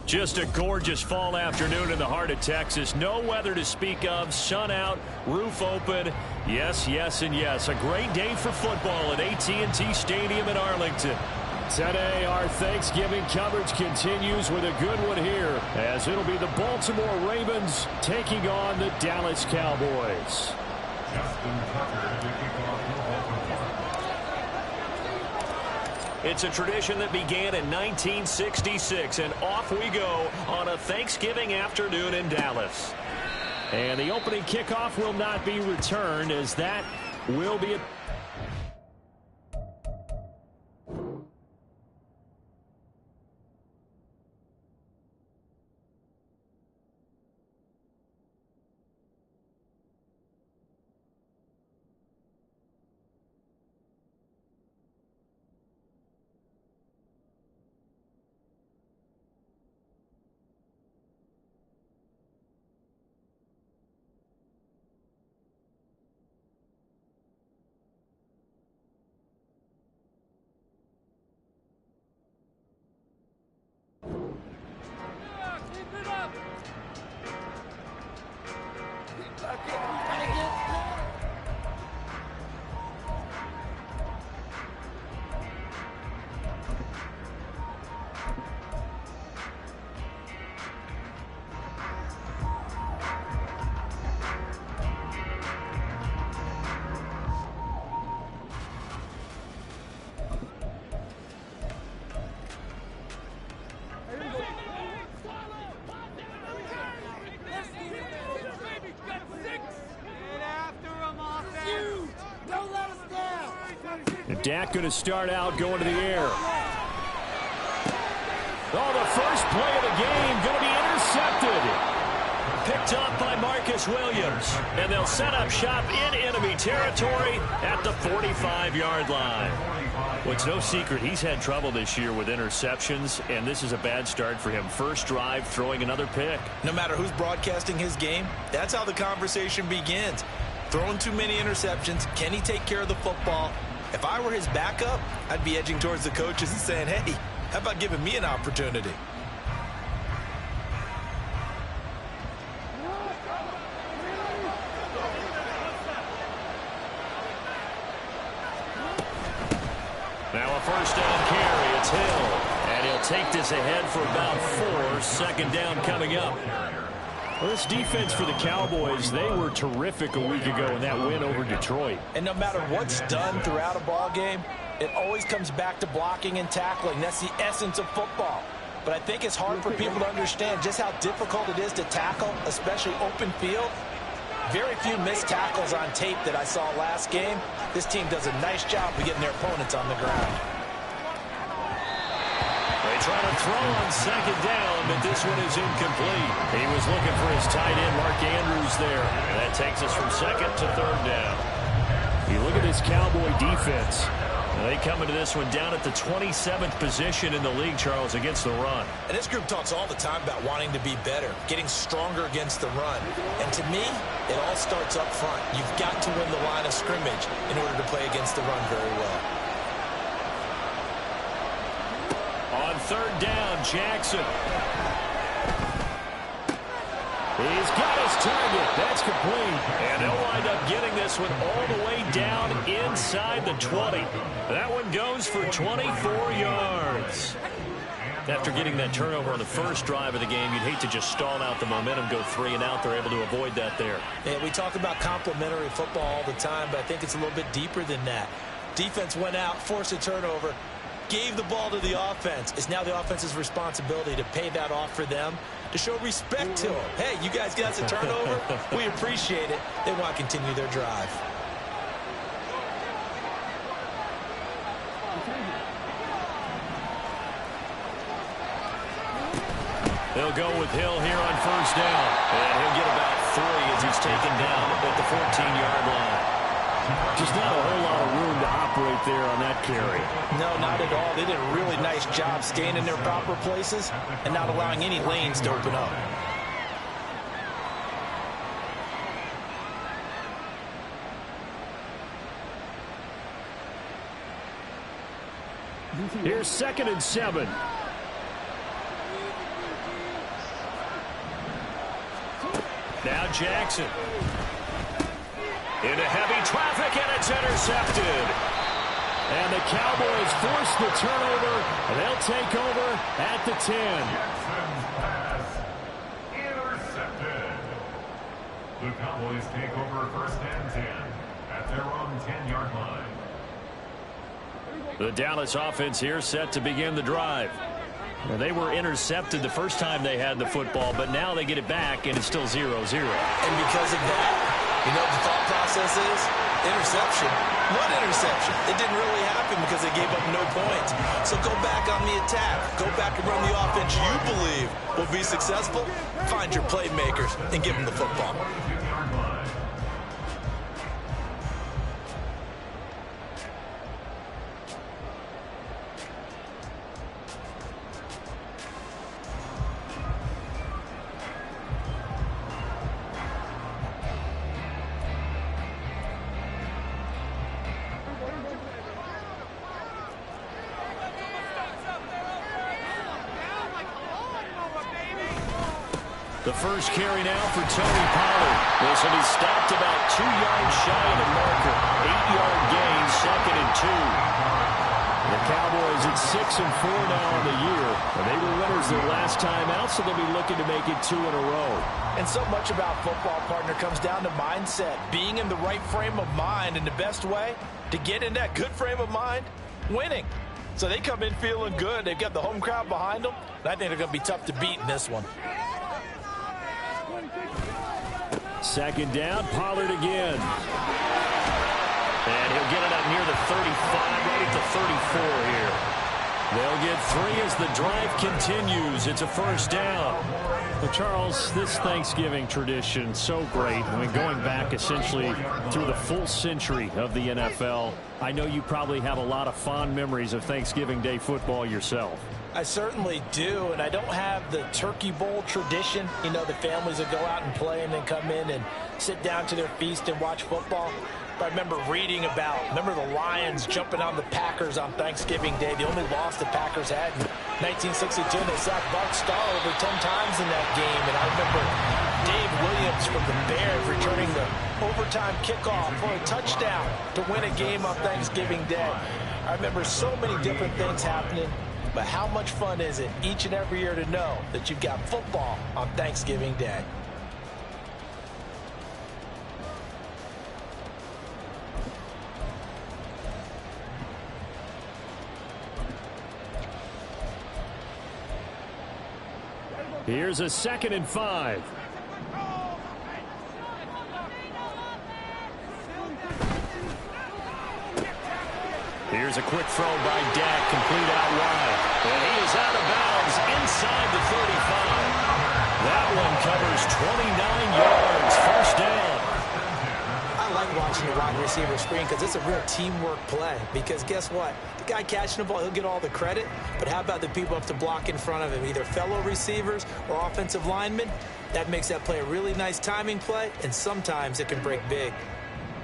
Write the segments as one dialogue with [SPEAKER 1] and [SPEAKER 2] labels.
[SPEAKER 1] Just a gorgeous fall afternoon in the heart of Texas. No weather to speak of. Sun out, roof open. Yes, yes, and yes. A great day for football at AT&T Stadium in Arlington. Today, our Thanksgiving coverage continues with a good one here, as it'll be the Baltimore Ravens taking on the Dallas Cowboys. It's a tradition that began in 1966, and off we go on a Thanksgiving afternoon in Dallas. And the opening kickoff will not be returned, as that will be a... Dak going to start out going to the air. Oh, the first play of the game going to be intercepted. Picked up by Marcus Williams. And they'll set up shop in enemy territory at the 45-yard line. Well, it's no secret he's had trouble this year with interceptions, and this is a bad start for him. First drive, throwing another pick.
[SPEAKER 2] No matter who's broadcasting his game, that's how the conversation begins. Throwing too many interceptions. Can he take care of the football? If I were his backup, I'd be edging towards the coaches and saying, hey, how about giving me an opportunity?
[SPEAKER 1] Now a first down carry. It's Hill. And he'll take this ahead for about 4. Second down coming up. Well, this defense for the Cowboys, they were terrific a week ago in that win over Detroit.
[SPEAKER 2] And no matter what's done throughout a ball game, it always comes back to blocking and tackling. That's the essence of football. But I think it's hard for people to understand just how difficult it is to tackle, especially open field. Very few missed tackles on tape that I saw last game. This team does a nice job of getting their opponents on the ground.
[SPEAKER 1] They try to throw on second down, but this one is incomplete. He was looking for his tight end, Mark Andrews, there. And that takes us from second to third down. You look at this Cowboy defense. They come into this one down at the 27th position in the league, Charles, against the run.
[SPEAKER 2] And this group talks all the time about wanting to be better, getting stronger against the run. And to me, it all starts up front. You've got to win the line of scrimmage in order to play against the run very well.
[SPEAKER 1] On third down, Jackson. He's got his target. That's complete. And they'll wind up getting this one all the way down inside the 20. That one goes for 24 yards. After getting that turnover on the first drive of the game, you'd hate to just stall out the momentum, go 3 and out. They're able to avoid that there.
[SPEAKER 2] Yeah, we talk about complementary football all the time, but I think it's a little bit deeper than that. Defense went out, forced a turnover, gave the ball to the offense. It's now the offense's responsibility to pay that off for them, to show respect to them. Hey, you guys got us a turnover. We appreciate it. They want to continue their drive.
[SPEAKER 1] They'll go with Hill here on first down. And he'll get about 3 as he's taken down at the 14-yard line. Just not a whole lot of room to operate there on that carry.
[SPEAKER 2] No, not at all. They did a really nice job staying in their proper places and not allowing any lanes to open up.
[SPEAKER 1] Here's 2nd and 7. Now Jackson. Into heavy traffic, and it's intercepted. And the Cowboys force the turnover, and they'll take over at the 10.
[SPEAKER 3] Jackson's pass intercepted. The Cowboys take over first and 10 at their own 10-yard line.
[SPEAKER 1] The Dallas offense here set to begin the drive. Well, they were intercepted the first time they had the football, but now they get it back, and it's still 0-0.
[SPEAKER 2] And because of that, you know what the thought process is? Interception. What interception? It didn't really happen because they gave up no points. So go back on the attack. Go back and run the offense you believe will be successful. Find your playmakers and give them the football.
[SPEAKER 1] The first carry now for Tony Pollard. This will be stopped about 2 yards shy of the marker. 8-yard gain, 2nd and 2. The Cowboys at 6-4 now on the year. And they were winners their last time out, so they'll be looking to make it 2 in a row.
[SPEAKER 2] And so much about football, partner, comes down to mindset. Being in the right frame of mind, and the best way to get in that good frame of mind, winning. So they come in feeling good. They've got the home crowd behind them. And I think they're going to be tough to beat in this one.
[SPEAKER 1] Second down, Pollard again. And he'll get it up near the 35, right at the 34 here. They'll get 3 as the drive continues. It's a first down.
[SPEAKER 4] Well, Charles, this Thanksgiving tradition, so great. I mean, going back essentially through the full century of the NFL, I know you probably have a lot of fond memories of Thanksgiving Day football yourself.
[SPEAKER 2] I certainly do, and I don't have the Turkey Bowl tradition. You know, the families that go out and play and then come in and sit down to their feast and watch football. But I remember reading remember the Lions jumping on the Packers on Thanksgiving Day. The only loss the Packers had in 1962, and they sacked Bart Starr over 10 times in that game. And I remember Dave Williams from the Bears returning the overtime kickoff for a touchdown to win a game on Thanksgiving Day. I remember so many different things happening. But how much fun is it each and every year to know that you've got football on Thanksgiving Day?
[SPEAKER 4] Here's a 2nd and 5.
[SPEAKER 1] Here's a quick throw by Dak, complete out wide. And he is out of bounds inside the 35. That one covers 29 yards, first down.
[SPEAKER 2] I like watching the wide receiver screen because it's a real teamwork play. Because guess what? The guy catching the ball, he'll get all the credit. But how about the people up to block in front of him, either fellow receivers or offensive linemen? That makes that play a really nice timing play, and sometimes it can break big.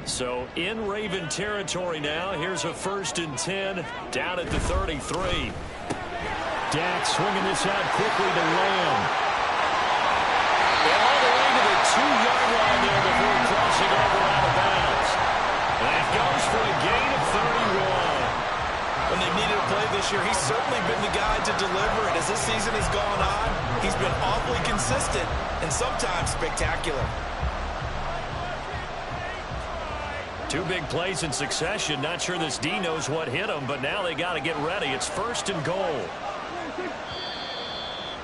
[SPEAKER 1] So in Raven territory now. Here's a 1st and 10 down at the 33.
[SPEAKER 4] Dak swinging this out quickly to Lamb.
[SPEAKER 1] And all the way to the 2-yard line there before crossing over out of bounds. That goes for a gain of 31.
[SPEAKER 2] When they've needed a play this year, he's certainly been the guy to deliver it. As this season has gone on, he's been awfully consistent and sometimes spectacular.
[SPEAKER 1] 2 big plays in succession. Not sure this D knows what hit him, but now they got to get ready. It's 1st and goal.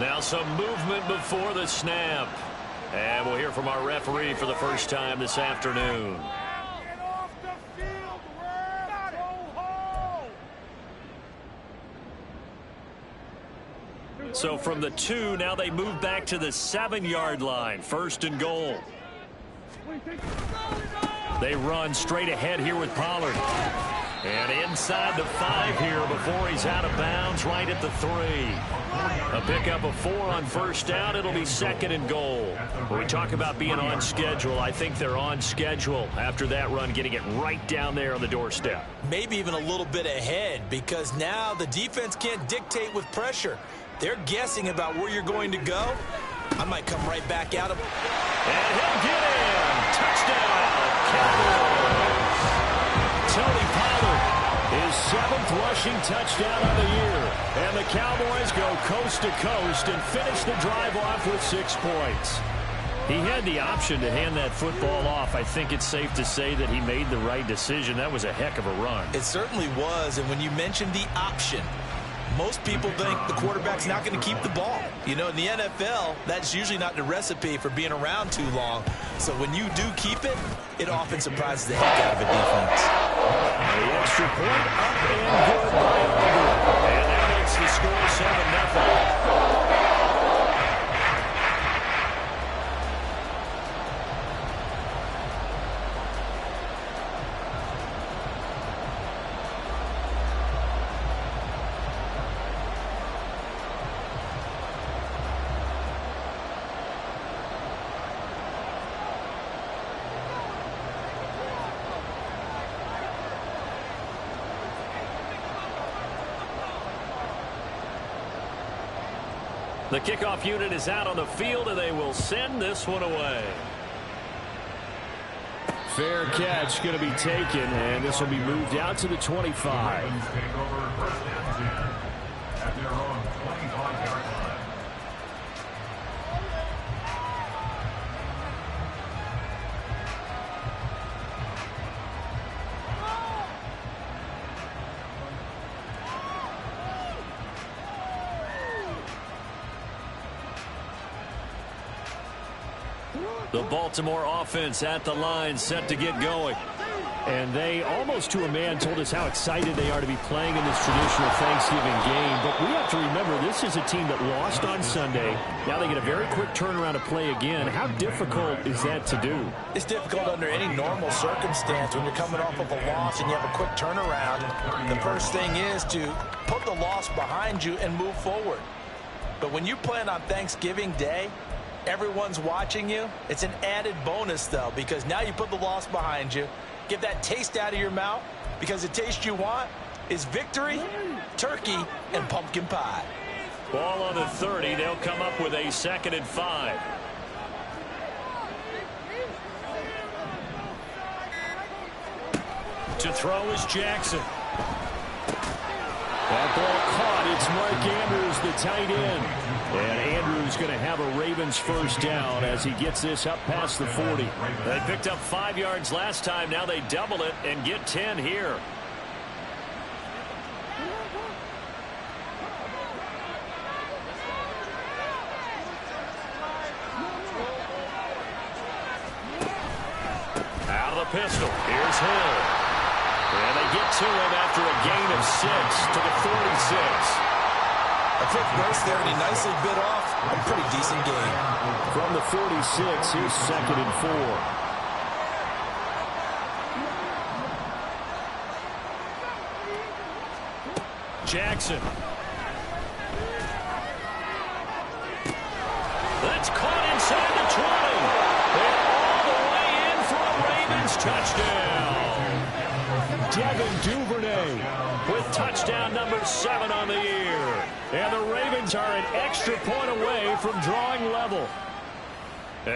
[SPEAKER 1] Now some movement before the snap. And we'll hear from our referee for the first time this afternoon. So from the 2, now they move back to the 7-yard line. 1st and goal. They run straight ahead here with Pollard. And inside the 5 here before he's out of bounds, right at the 3. A pickup of 4 on first down. It'll be 2nd and goal. When we talk about being on schedule, I think they're on schedule after that run, getting it right down there on the doorstep.
[SPEAKER 2] Maybe even a little bit ahead, because now the defense can't dictate with pressure. They're guessing about where you're going to go, I might come right back at him.
[SPEAKER 1] And he'll get in. Touchdown, Cowboys. Tony Pollard, his 7th rushing touchdown of the year. And the Cowboys go coast to coast and finish the drive off with 6 points. He had the option to hand that football off. I think it's safe to say that he made the right decision. That was a heck of a run.
[SPEAKER 2] It certainly was. And when you mentioned the option, most people think the quarterback's not going to keep the ball. You know, in the NFL, that's usually not the recipe for being around too long. So when you do keep it, it often surprises the heck out of a defense.
[SPEAKER 1] The extra point up and good by Auburn. And that makes the score 7-0. The kickoff unit is out on the field, and they will send this one away. Fair catch going to be taken, and this will be moved out to the 25.
[SPEAKER 3] Ravens take over first and 10 at their own 25-yard line.
[SPEAKER 1] The Baltimore offense at the line, set to get going.
[SPEAKER 4] And they, almost to a man, told us how excited they are to be playing in this traditional Thanksgiving game. But we have to remember, this is a team that lost on Sunday. Now they get a very quick turnaround to play again. How difficult is that to do?
[SPEAKER 2] It's difficult under any normal circumstance when you're coming off of a loss and you have a quick turnaround. The first thing is to put the loss behind you and move forward. But when you're playing on Thanksgiving Day, everyone's watching you. It's an added bonus, though, because now you put the loss behind you. Get that taste out of your mouth, because the taste you want is victory, turkey, and pumpkin pie.
[SPEAKER 1] Ball on the 30. They'll come up with a 2nd and 5. To throw is Jackson. That ball caught. It's Mark Andrews, the tight end. And Andrews going to have a Ravens first down as he gets this up past the 40. They picked up 5 yards last time. Now they double it and get 10 here. Out of the pistol. Here's Hill. And they get to him after a gain of 6 to the 46.
[SPEAKER 2] A quick burst there, and he nicely bit off a pretty decent gain.
[SPEAKER 4] From the 46, here's 2nd and 4.
[SPEAKER 1] Jackson. That's caught inside the 20. And all the way in for a Ravens touchdown. Devin Duvernay with touchdown number 7 on the year. And the Ravens are an extra point away from drawing level.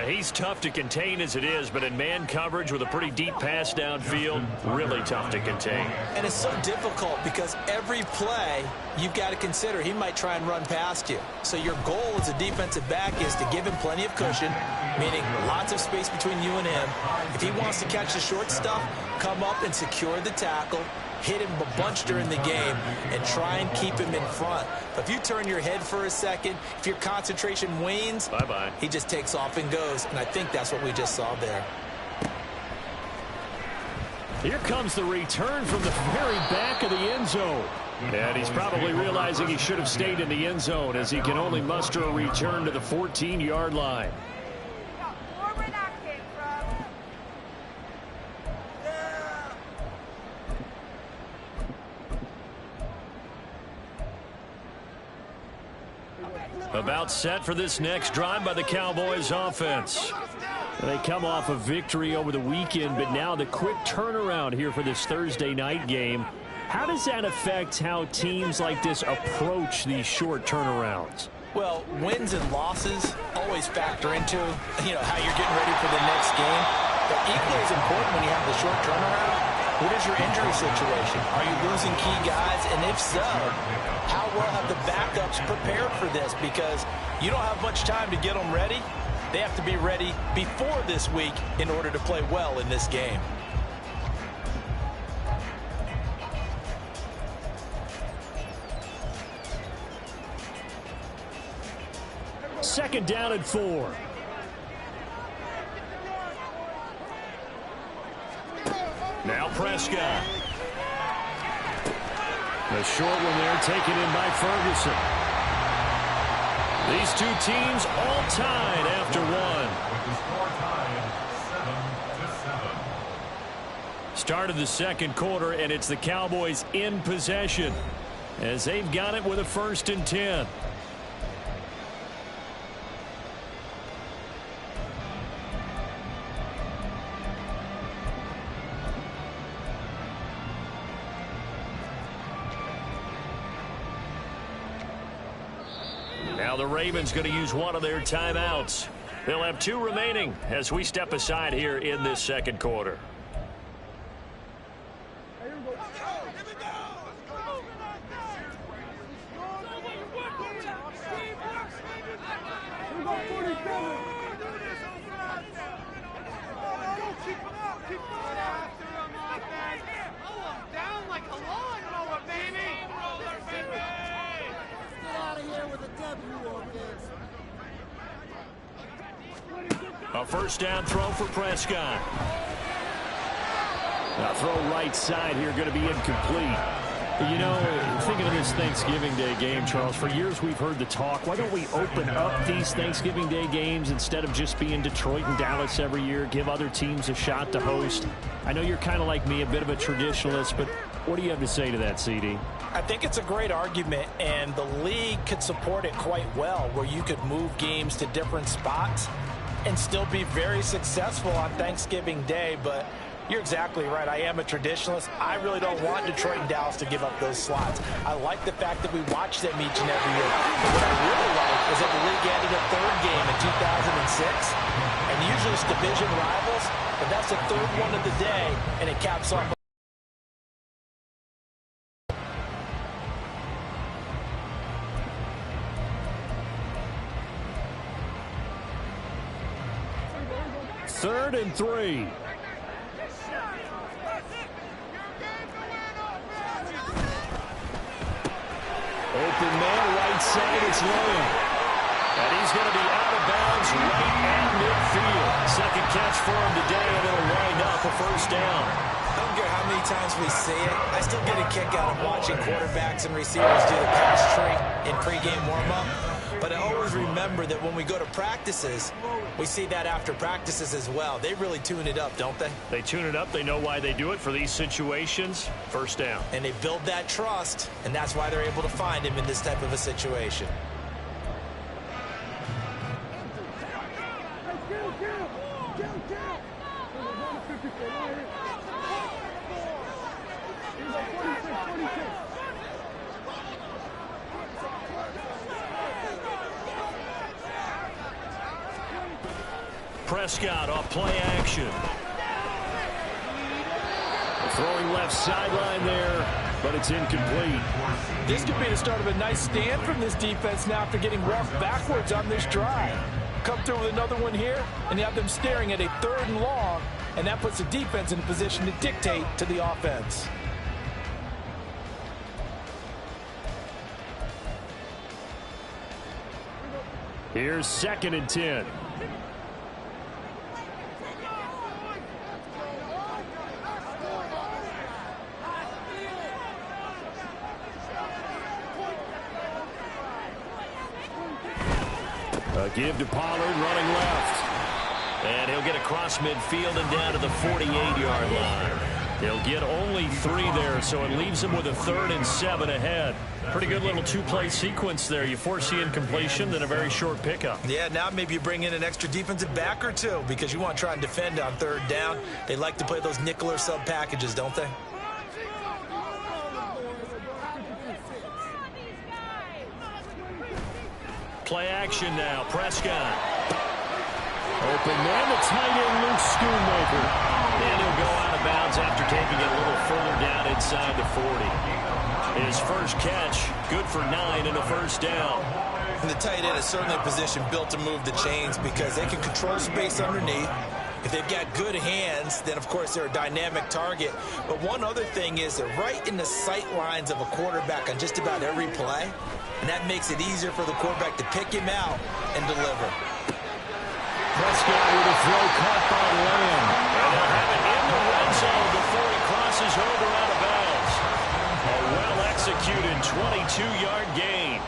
[SPEAKER 1] He's tough to contain as it is, but in man coverage with a pretty deep pass downfield, really tough to contain.
[SPEAKER 2] And it's so difficult because every play you've got to consider he might try and run past you. So your goal as a defensive back is to give him plenty of cushion, meaning lots of space between you and him. If he wants to catch the short stuff, come up and secure the tackle, hit him a bunch during the game, and try and keep him in front. But if you turn your head for a second, if your concentration wanes,
[SPEAKER 1] bye-bye.
[SPEAKER 2] He just takes off and goes, and I think that's what we just saw there.
[SPEAKER 4] Here comes the return from the very back of the end zone.
[SPEAKER 1] And he's probably realizing he should have stayed in the end zone as he can only muster a return to the 14-yard line. About set for this next drive by the Cowboys offense.
[SPEAKER 4] They come off a victory over the weekend, but now the quick turnaround here for this Thursday night game. How does that affect how teams like this approach these short turnarounds?
[SPEAKER 2] Well, wins and losses always factor into, how you're getting ready for the next game. But equally as important when you have the short turnaround, what is your injury situation? Are you losing key guys? And if so, how well have the backups prepared for this? Because you don't have much time to get them ready. They have to be ready before this week in order to play well in this game.
[SPEAKER 4] Second down and 4. Now Prescott. The short one there taken in by Ferguson. These two teams all tied after one.
[SPEAKER 3] With the score tied 7-7.
[SPEAKER 1] Start of the second quarter, and it's the Cowboys in possession as they've got it with a 1st and 10. Now the Ravens going to use one of their timeouts. They'll have 2 remaining as we step aside here in this second quarter. A first down throw for Prescott. A throw right side here going to be incomplete. Thinking of this Thanksgiving Day game, Charles, for years we've heard the talk, why don't we open up these Thanksgiving Day games instead of just being Detroit and Dallas every year, give other teams a shot to host? I know you're kind of like me, a bit of a traditionalist, but what do you have to say to that, CD?
[SPEAKER 2] I think it's a great argument, and the league could support it quite well, where you could move games to different spots and still be very successful on Thanksgiving Day. But you're exactly right. I am a traditionalist. I really don't want Detroit and Dallas to give up those slots. I like the fact that we watch them each and every year. But what I really like is that the league added a 3rd game in 2006. And usually it's division rivals, but that's the 3rd one of the day, and it caps off.
[SPEAKER 4] Third and 3. Open man, right side, it's Lowe.
[SPEAKER 1] And he's going to be out of bounds right at midfield. Second catch for him today, and it'll wind up a first down.
[SPEAKER 2] I don't care how many times we see it. I still get a kick out of watching quarterbacks and receivers do the pass tree in pregame warm-up. But I always remember that when we go to practices, we see that after practices as well. They really tune it up, don't they?
[SPEAKER 1] They tune it up. They know why they do it for these situations. First down.
[SPEAKER 2] And they build that trust, and that's why they're able to find him in this type of a situation.
[SPEAKER 1] Prescott off play action. Throwing left sideline there, but it's incomplete.
[SPEAKER 2] This could be the start of a nice stand from this defense now after getting walked backwards on this drive. Come through with another one here, and you have them staring at a 3rd and long, and that puts the defense in a position to dictate to the offense.
[SPEAKER 4] Here's 2nd and 10. Give to Pollard, running left.
[SPEAKER 1] And he'll get across midfield and down to the 48-yard line. He'll get only 3 there, so it leaves him with a 3rd and 7 ahead. Pretty good little 2-play sequence there. You force the incompletion, then a very short pickup.
[SPEAKER 2] Yeah, now maybe you bring in an extra defensive back or 2 because you want to try and defend on 3rd down. They like to play those nickel or sub packages, don't they?
[SPEAKER 1] Play action now. Prescott.
[SPEAKER 4] Open man, the tight end, Luke Schoonmaker.
[SPEAKER 1] And he'll go out of bounds after taking it a little further down inside the 40. His first catch, good for 9 and a first down.
[SPEAKER 2] And the tight end is certainly a position built to move the chains because they can control space underneath. If they've got good hands, then, of course, they're a dynamic target. But one other thing is they're right in the sight lines of a quarterback on just about every play, and that makes it easier for the quarterback to pick him out and deliver.
[SPEAKER 4] Prescott with a throw caught by Lamb.
[SPEAKER 1] And they'll have it in the red zone before he crosses over out of bounds. A well-executed 22-yard gain.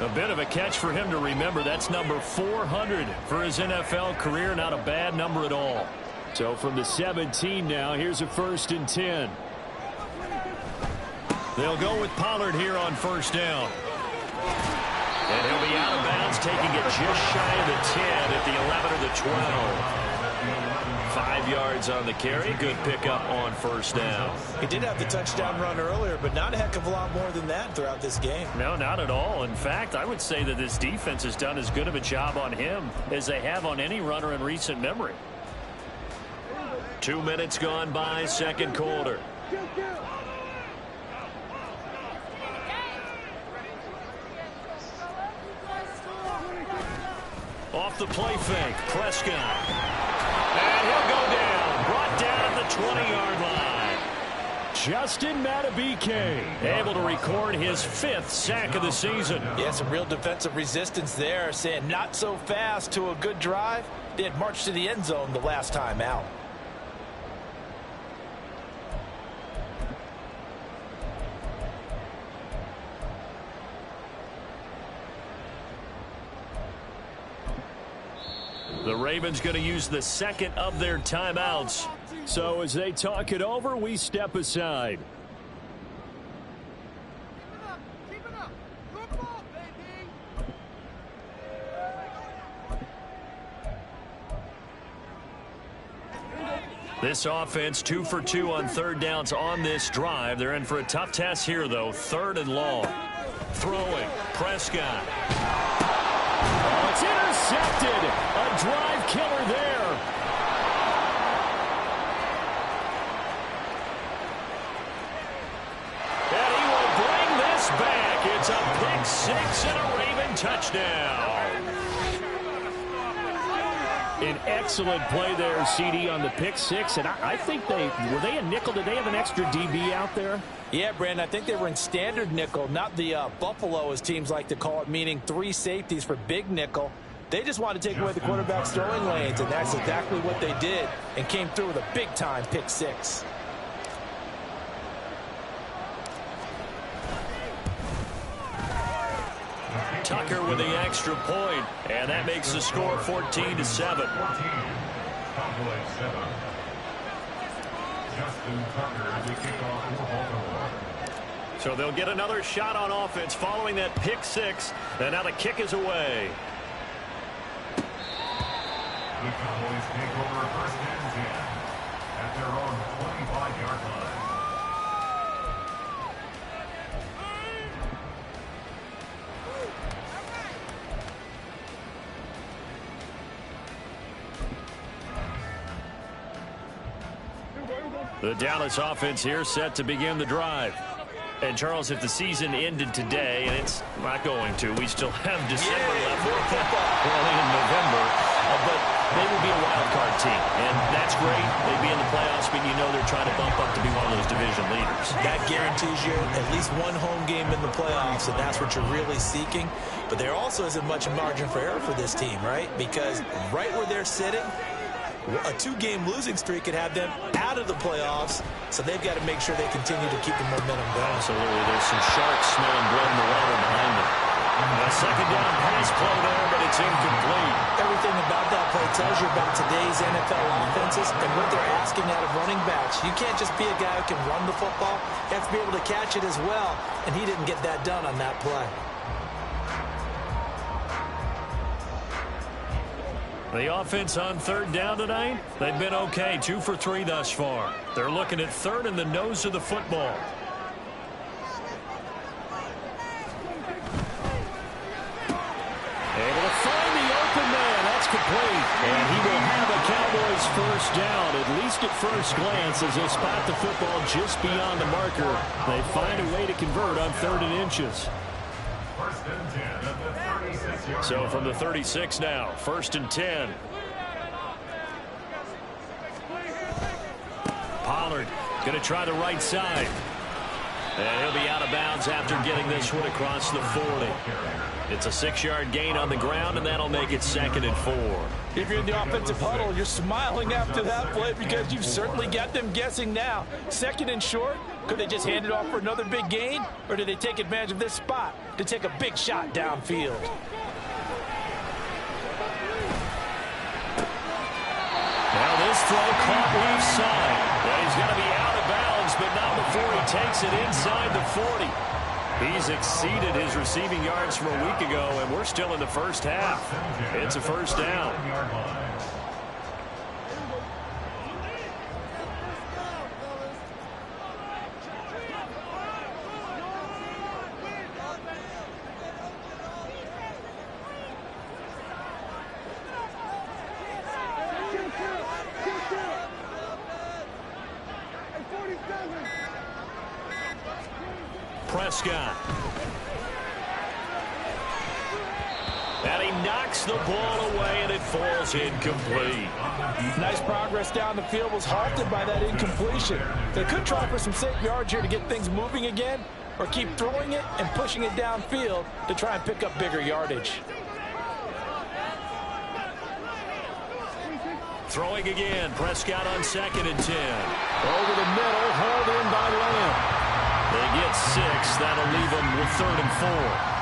[SPEAKER 1] A bit of a catch for him to remember. That's number 400 for his NFL career. Not a bad number at all. So from the 17 now, here's a 1st and 10. They'll go with Pollard here on first down. And he'll be out of bounds, taking it just shy of the 10 at the 11 or the 12. 5 yards on the carry. Good pickup on first down.
[SPEAKER 2] He did have the touchdown run earlier, but not a heck of a lot more than that throughout this game.
[SPEAKER 4] No, not at all. In fact, I would say that this defense has done as good of a job on him as they have on any runner in recent memory.
[SPEAKER 1] 2 minutes gone by, second quarter. Off the play fake, Prescott. And he'll go down. Brought down at the 20-yard line.
[SPEAKER 4] Justin Madubuike able to record his 5th sack of the season.
[SPEAKER 2] Yeah, some real defensive resistance there, saying not so fast to a good drive. They had marched to the end zone the last time out.
[SPEAKER 1] The Ravens going to use the second of their timeouts.
[SPEAKER 4] So as they talk it over, we step aside.
[SPEAKER 5] Keep it up. Good ball, baby.
[SPEAKER 1] This offense 2 for 2 on third downs on this drive. They're in for a tough test here, though. 3rd and long. Throwing. Prescott.
[SPEAKER 4] Oh, it's intercepted. A drive killer there.
[SPEAKER 1] And he will bring this back. It's a pick 6 and a Raven touchdown.
[SPEAKER 4] An excellent play there, CD, on the pick 6. And I think were they a nickel? Did they have an extra DB out there?
[SPEAKER 2] Yeah, Brandon, I think they were in standard nickel, not the Buffalo, as teams like to call it, meaning 3 safeties for big nickel. They just wanted to take away the quarterback's throwing lanes, and that's exactly what they did, and came through with a big-time pick 6.
[SPEAKER 1] Tucker with the extra point, and that makes the score 14-7.
[SPEAKER 3] 14. Cowboys 7. Justin Tucker, the kickoff for Baltimore.
[SPEAKER 1] So they'll get another shot on offense following that pick 6, and now the kick is away.
[SPEAKER 3] The Cowboys take over 1st and 10 at their own 25-yard line.
[SPEAKER 1] The Dallas offense here set to begin the drive. And, Charles, if the season ended today, and it's not going to, we still have December left. Early in November. But they would be a wild card team, and that's great. They'd be in the playoffs, but you know they're trying to bump up to be one of those division leaders.
[SPEAKER 2] That guarantees you at least one home game in the playoffs, and that's what you're really seeking. But there also isn't much margin for error for this team, right? Because right where they're sitting, a 2-game losing streak could have them out of the playoffs, so they've got to make sure they continue to keep the momentum going.
[SPEAKER 1] Absolutely. There's some sharks smelling blood in the water behind them. A second down pass play there, but it's incomplete.
[SPEAKER 2] Everything about that play tells you about today's NFL offenses and what they're asking out of running backs. You can't just be a guy who can run the football. You have to be able to catch it as well, and he didn't get that done on that play.
[SPEAKER 1] The offense on third down tonight, they've been okay. 2 for 3 thus far. They're looking at third in the nose of the football.
[SPEAKER 4] complete. And he will have a Cowboys first down, at least at first glance, as they spot the football just beyond the marker. They find a way to convert on 3rd and inches.
[SPEAKER 3] First and 10 at the 36-yard
[SPEAKER 1] So from the 36 now, 1st and 10. Pollard going to try the right side. And he'll be out of bounds after getting this one across the 40. It's a 6-yard gain on the ground, and that'll make it 2nd and 4.
[SPEAKER 2] If you're in the offensive huddle, you're smiling after that play because you've certainly got them guessing now. 2nd and short, could they just hand it off for another big gain? Or did they take advantage of this spot to take a big shot downfield?
[SPEAKER 1] Now this throw caught weak side. Well, he's going to be out of bounds, but not before he takes it inside the 40. He's exceeded his receiving yards from a week ago, and we're still in the first half. It's a first down. Prescott. And he knocks the ball away, and it falls incomplete.
[SPEAKER 2] Nice progress down the field, was halted by that incompletion. They could try for some safe yards here to get things moving again, or keep throwing it and pushing it downfield to try and pick up bigger yardage.
[SPEAKER 1] Throwing again. Prescott on 2nd and 10.
[SPEAKER 2] Over the middle, hauled in by Lamb.
[SPEAKER 1] They get 6. That'll leave them with 3rd and 4.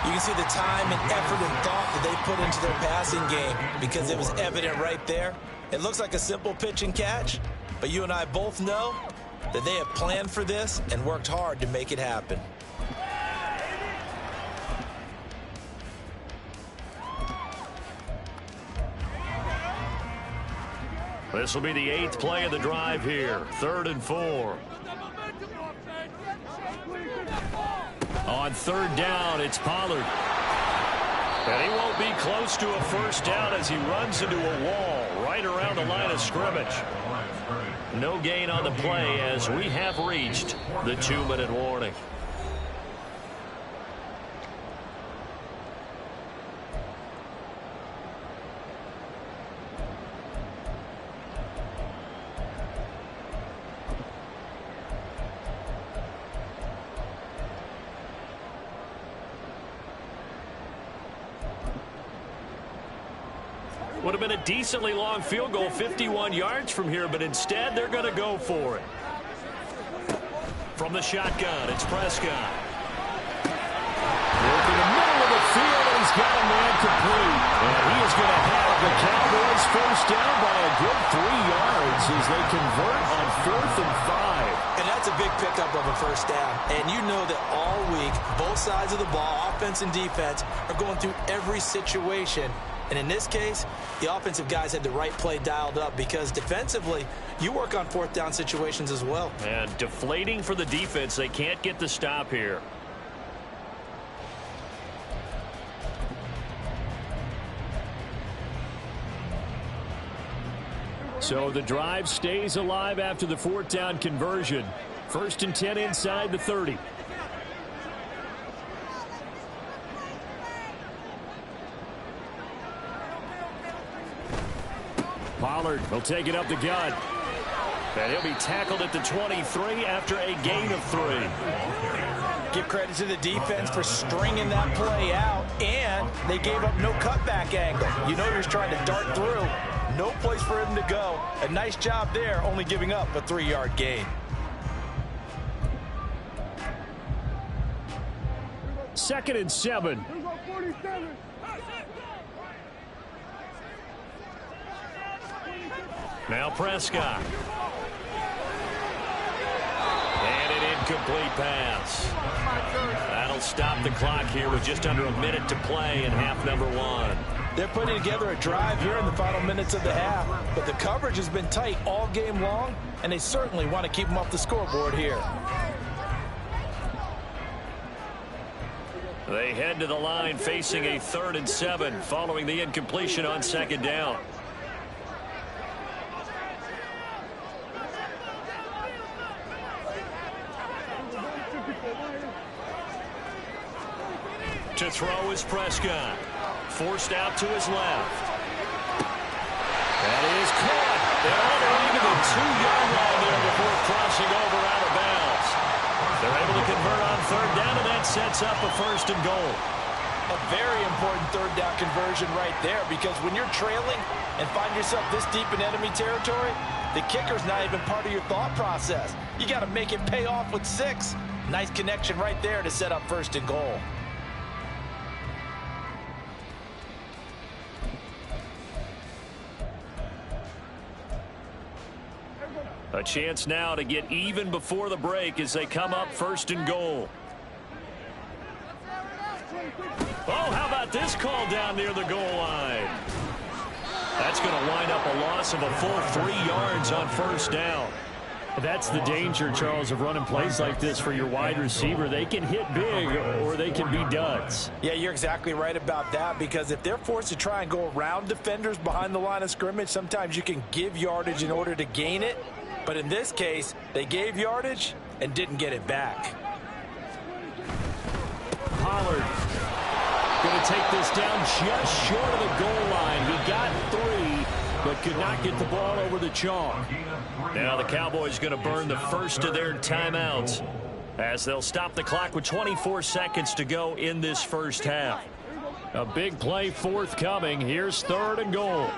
[SPEAKER 2] You can see the time and effort and thought that they put into their passing game because it was evident right there. It looks like a simple pitch and catch, but you and I both know that they have planned for this and worked hard to make it happen.
[SPEAKER 1] This will be the 8th play of the drive here. 3rd and 4. On 3rd down, it's Pollard. And he won't be close to a first down as he runs into a wall right around the line of scrimmage. No gain on the play as we have reached the 2-minute warning. Would have been a decently long field goal, 51 yards from here, but instead they're going to go for it. From the shotgun, it's Prescott.
[SPEAKER 4] Working the middle of the field, and he's got a man complete. And he is going to have the Cowboys first down by a good 3 yards as they convert on 4th and 5.
[SPEAKER 2] And that's a big pickup of a first down. And you know that all week, both sides of the ball, offense and defense, are going through every situation. And in this case, the offensive guys had the right play dialed up because defensively, you work on 4th down situations as well.
[SPEAKER 1] And deflating for the defense. They can't get the stop here.
[SPEAKER 4] So the drive stays alive after the 4th down conversion. 1st and 10 inside the 30. Pollard will take it up the gut. And he'll be tackled at the 23 after a gain of 3.
[SPEAKER 2] Give credit to the defense for stringing that play out, and they gave up no cutback angle. You know you're trying to dart through. No place for him to go. A nice job there, only giving up a 3-yard gain.
[SPEAKER 4] 2nd and 7.
[SPEAKER 1] Now Prescott. And an incomplete pass. That'll stop the clock here with just under a minute to play in half number 1.
[SPEAKER 2] They're putting together a drive here in the final minutes of the half, but the coverage has been tight all game long, and they certainly want to keep them off the scoreboard here.
[SPEAKER 1] They head to the line facing a 3rd and 7 following the incompletion on 2nd down. To throw is Prescott. Forced out to his left. That is caught. They're all the way to the 2-yard line there before crossing over out of bounds. They're able to convert on 3rd down, and that sets up a 1st and goal.
[SPEAKER 2] A very important 3rd down conversion right there, because when you're trailing and find yourself this deep in enemy territory, the kicker's not even part of your thought process. You got to make it pay off with 6. Nice connection right there to set up 1st and goal.
[SPEAKER 1] A chance now to get even before the break as they come up 1st and goal. Oh, how about this call down near the goal line? That's going to wind up a loss of a full 3 yards on 1st down.
[SPEAKER 4] That's the danger, Charles, of running plays like this for your wide receiver. They can hit big or they can be duds.
[SPEAKER 2] Yeah, you're exactly right about that, because if they're forced to try and go around defenders behind the line of scrimmage, sometimes you can give yardage in order to gain it. But in this case, they gave yardage and didn't get it back.
[SPEAKER 4] Pollard going to take this down just short of the goal line. He got 3, but could not get the ball over the chalk.
[SPEAKER 1] Now the Cowboys going to burn the first of their timeouts as they'll stop the clock with 24 seconds to go in this first half.
[SPEAKER 4] A big play forthcoming. Here's 3rd and goal.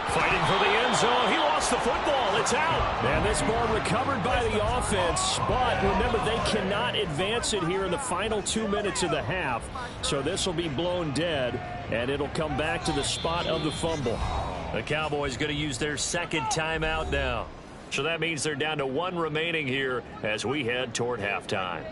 [SPEAKER 1] Fighting for the end zone. He lost the football. It's out.
[SPEAKER 4] And this ball recovered by the offense. But remember, they cannot advance it here in the final 2 minutes of the half. So this will be blown dead, and it'll come back to the spot of the fumble.
[SPEAKER 1] The Cowboys going to use their 2nd timeout now. So that means they're down to 1 remaining here as we head toward halftime.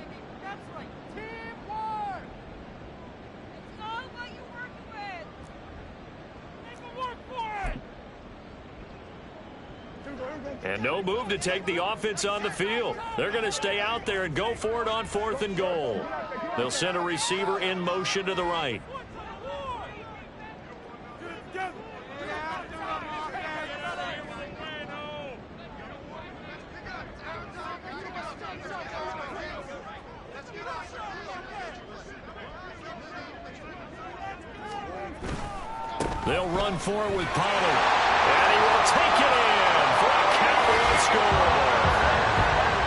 [SPEAKER 1] And no move to take the offense on the field. They're going to stay out there and go for it on 4th and goal. They'll send a receiver in motion to the right. They'll run for it with Pollard. And he will take it in for a Cowboy score.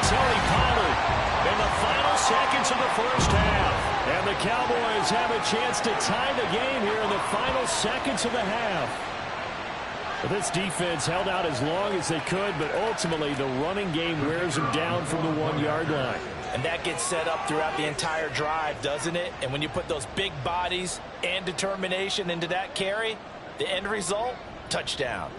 [SPEAKER 1] Tony Pollard in the final seconds of the first half.
[SPEAKER 4] And the Cowboys have a chance to tie the game here in the final seconds of the half. This defense held out as long as they could, but ultimately the running game wears them down from the 1-yard line.
[SPEAKER 2] And that gets set up throughout the entire drive, doesn't it? And when you put those big bodies and determination into that carry, the end result, touchdown.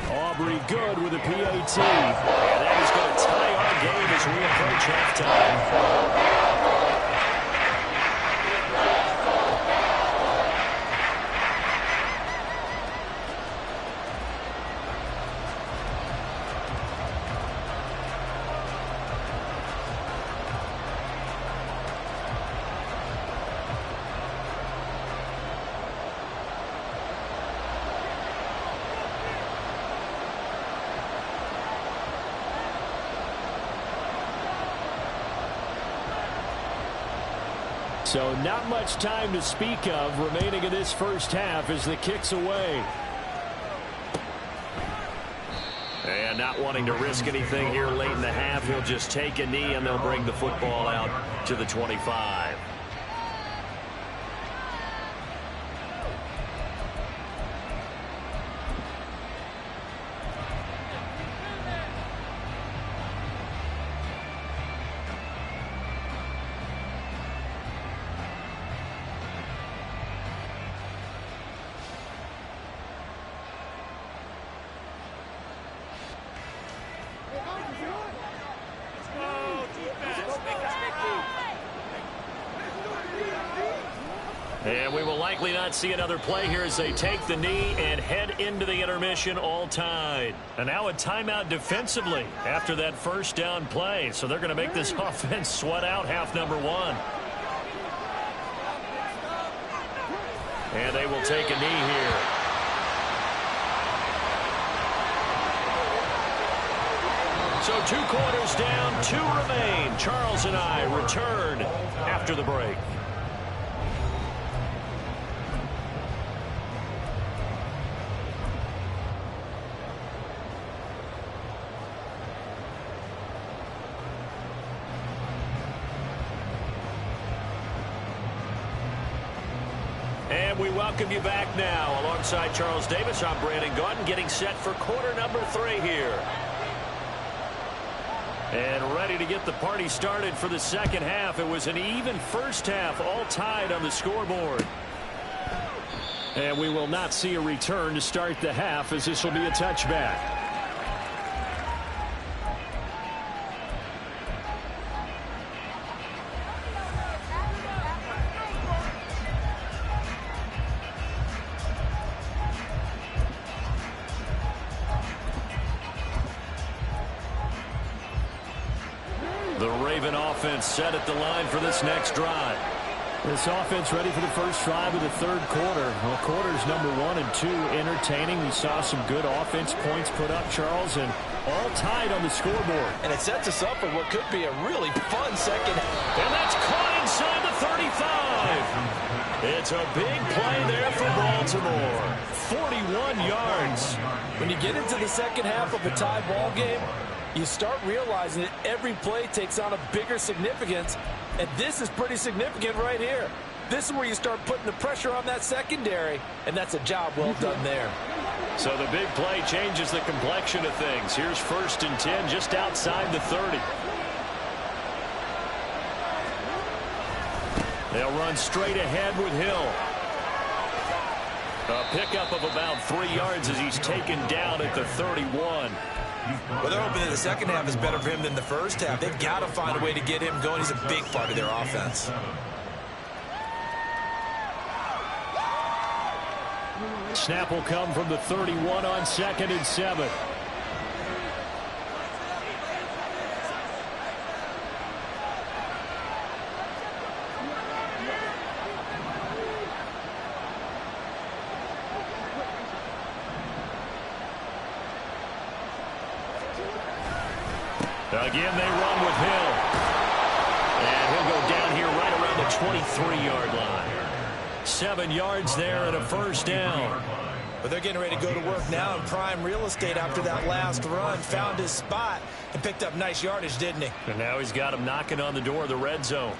[SPEAKER 4] Aubrey good with a PAT. And
[SPEAKER 1] that is going to tie our game as we approach halftime.
[SPEAKER 4] So not much time to speak of remaining in this first half as the kick's away.
[SPEAKER 1] And not wanting to risk anything here late in the half, he'll just take a knee and they'll bring the football out to the 25. And we will likely not see another play here as they take the knee and head into the intermission all tied. And now a timeout defensively after that first down play. So they're going to make this offense sweat out half number one. And they will take a knee here. So 2 quarters down, 2 remain. Charles and I return after the break. And we welcome you back now. Alongside Charles Davis, I'm Brandon Gaudin, getting set for quarter number 3 here. And ready to get the party started for the second half. It was an even first half, all tied on the scoreboard. And we will not see a return to start the half, as this will be a touchback. The Raven offense set at the line for this next drive.
[SPEAKER 4] This offense ready for the first drive of the third quarter. Well, quarters number 1 and 2 entertaining. We saw some good offense points put up, Charles, and all tied on the scoreboard.
[SPEAKER 2] And it sets us up for what could be a really fun second.
[SPEAKER 1] And that's caught inside the 35. It's a big play there for Baltimore. 41 yards.
[SPEAKER 2] When you get into the second half of a tie ball game, you start realizing that every play takes on a bigger significance, and this is pretty significant right here. This is where you start putting the pressure on that secondary, and that's a job well done there.
[SPEAKER 1] So the big play changes the complexion of things. Here's 1st and 10 just outside the 30. They'll run straight ahead with Hill. A pickup of about 3 yards as he's taken down at the 31.
[SPEAKER 2] Well, they're hoping that the second half is better for him than the first half. They've got to find a way to get him going. He's a big part of their offense.
[SPEAKER 4] Snap will come from the 31 on 2nd and 7.
[SPEAKER 1] Again, they run with Hill. And he'll go down here right around the 23-yard line. 7 yards there and a first down.
[SPEAKER 2] But they're getting ready to go to work now in prime real estate after that last run. Found his spot and picked up nice yardage, didn't he?
[SPEAKER 1] And now he's got him knocking on the door of the red zone.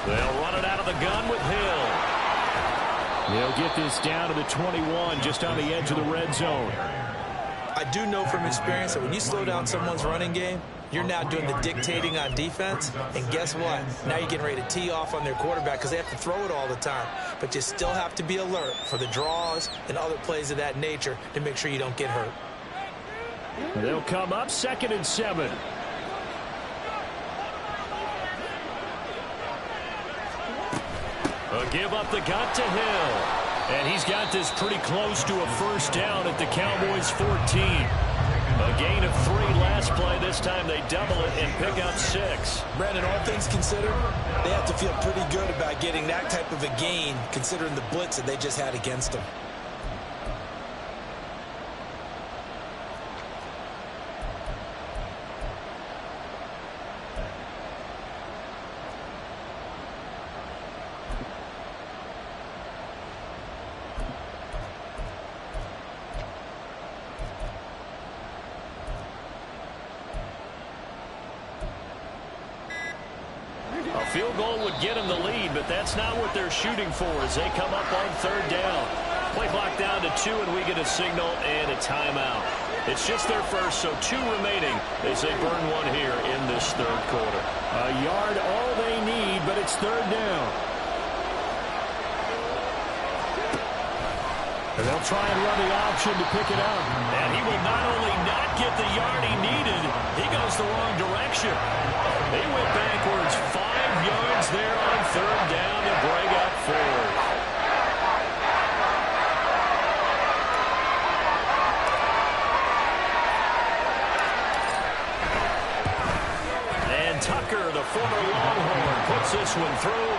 [SPEAKER 1] They'll run it out of the gun with Hill.
[SPEAKER 4] They'll get this down to the 21, just on the edge of the red zone.
[SPEAKER 2] I do know from experience that when you slow down someone's running game, you're now doing the dictating on defense. And guess what? Now you're getting ready to tee off on their quarterback because they have to throw it all the time. But you still have to be alert for the draws and other plays of that nature to make sure you don't get hurt.
[SPEAKER 4] They'll come up 2nd and 7.
[SPEAKER 1] A give up the gut to Hill. And he's got this pretty close to a first down at the Cowboys' 14. A gain of 3 last play. This time they double it and pick up 6.
[SPEAKER 2] Brandon, all things considered, they have to feel pretty good about getting that type of a gain considering the blitz that they just had against them.
[SPEAKER 1] A field goal would get them the lead, but that's not what they're shooting for as they come up on 3rd down. Play clock down to 2, and we get a signal and a timeout. It's just their first, so 2 remaining as they burn one here in this third quarter.
[SPEAKER 4] A yard all they need, but it's third down. And they'll try and run the option to pick it up.
[SPEAKER 1] And he will not only not get the yard he needed, he goes the wrong direction. They went backwards 5 yards there on third down to bring up 4. Tucker, the former Longhorn, puts this one through.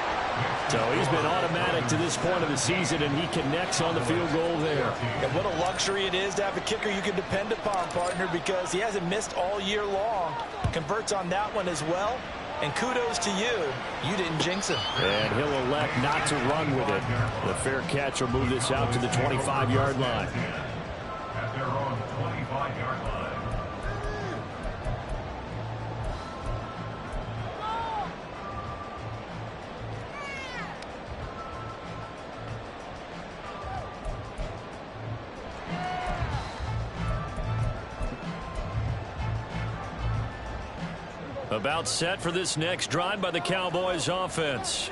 [SPEAKER 4] So he's been automatic to this point of the season, and he connects on the field goal there.
[SPEAKER 2] And what a luxury it is to have a kicker you can depend upon, partner, because he hasn't missed all year long. Converts on that one as well. And kudos to you. You didn't jinx him.
[SPEAKER 4] And he'll elect not to run with it. The fair catch will move this out to the 25-yard line.
[SPEAKER 3] At their own 25-yard line.
[SPEAKER 1] About set for this next drive by the Cowboys offense.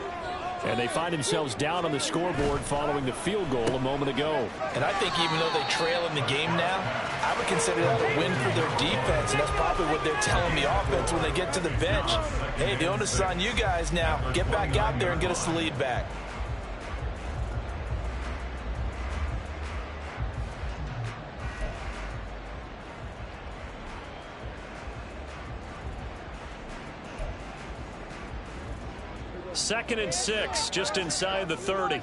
[SPEAKER 4] And they find themselves down on the scoreboard following the field goal a moment ago.
[SPEAKER 2] And I think even though they trail in the game now, I would consider that a win for their defense. And that's probably what they're telling the offense when they get to the bench. Hey, the onus is on you guys now. Get back out there and get us the lead back.
[SPEAKER 1] Second and 6, just inside the 30.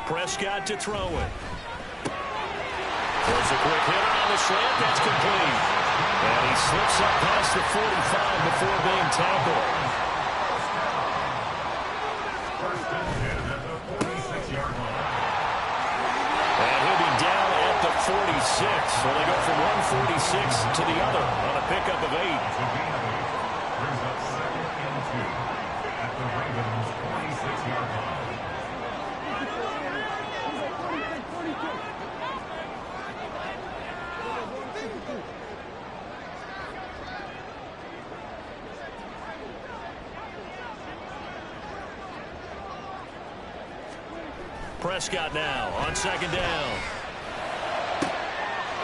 [SPEAKER 1] Prescott to throw it. Throws a quick hitter on the slant. That's complete. And he slips up past the 45 before being tackled. And he'll be down at the 46. So they go from 146 to the other on a pickup of 8.
[SPEAKER 3] Brings up second and 2 at the Ravens' 46-yard line.
[SPEAKER 1] Prescott now on second down.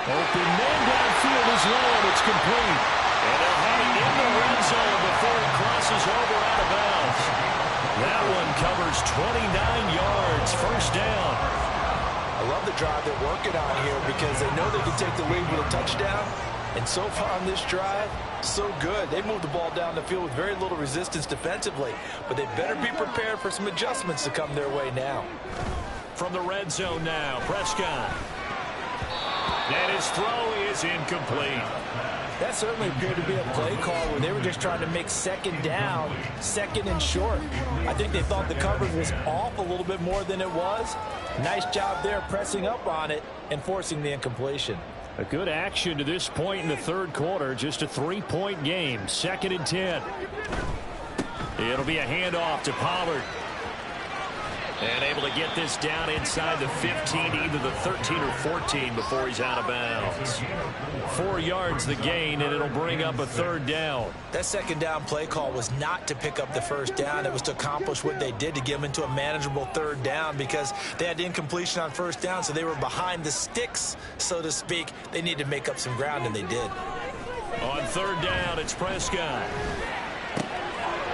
[SPEAKER 4] Open man downfield is low, and it's complete.
[SPEAKER 1] And they're heading in the red zone before it crosses over out of bounds. That one covers 29 yards, first down.
[SPEAKER 2] I love the drive they're working on here because they know they can take the lead with a touchdown. And so far on this drive, so good. They moved the ball down the field with very little resistance defensively. But they better be prepared for some adjustments to come their way now.
[SPEAKER 1] From the red zone now, Prescott. And his throw is incomplete.
[SPEAKER 2] That certainly appeared to be a play call where they were just trying to make second down, second and short. I think they thought the coverage was off a little bit more than it was. Nice job there pressing up on it and forcing the incompletion.
[SPEAKER 4] A good action to this point in the third quarter. Just a 3-point game. Second and 10.
[SPEAKER 1] It'll be a handoff to Pollard. And able to get this down inside the 15, either the 13 or 14 before he's out of bounds. 4 yards the gain, and it'll bring up a third down.
[SPEAKER 2] That second down play call was not to pick up the first down. It was to accomplish what they did to get them into a manageable third down because they had incompletion on first down, so they were behind the sticks, so to speak. They needed to make up some ground, and they did.
[SPEAKER 1] On third down, it's Prescott.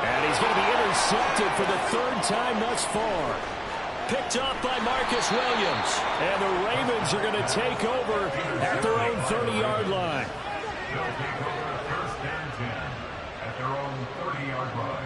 [SPEAKER 4] And he's going to be intercepted for the third time thus far.
[SPEAKER 1] Picked up by Marcus Williams.
[SPEAKER 4] And the Ravens are going to take over at their own 30-yard line.
[SPEAKER 3] They'll take over first and 10 at their own 30-yard line.